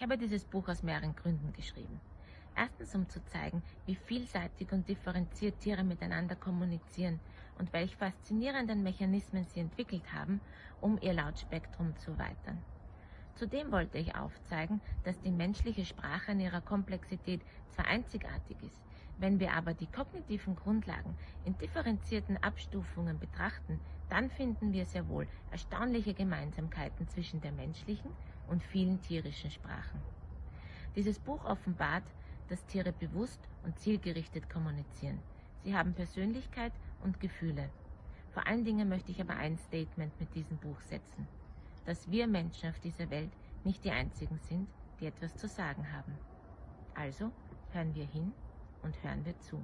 Ich habe dieses Buch aus mehreren Gründen geschrieben. Erstens, um zu zeigen, wie vielseitig und differenziert Tiere miteinander kommunizieren und welch faszinierenden Mechanismen sie entwickelt haben, um ihr Lautspektrum zu erweitern. Zudem wollte ich aufzeigen, dass die menschliche Sprache in ihrer Komplexität zwar einzigartig ist, wenn wir aber die kognitiven Grundlagen in differenzierten Abstufungen betrachten, dann finden wir sehr wohl erstaunliche Gemeinsamkeiten zwischen der menschlichen und vielen tierischen Sprachen. Dieses Buch offenbart, dass Tiere bewusst und zielgerichtet kommunizieren. Sie haben Persönlichkeit und Gefühle. Vor allen Dingen möchte ich aber ein Statement mit diesem Buch setzen: Dass wir Menschen auf dieser Welt nicht die einzigen sind, die etwas zu sagen haben. Also hören wir hin und hören wir zu.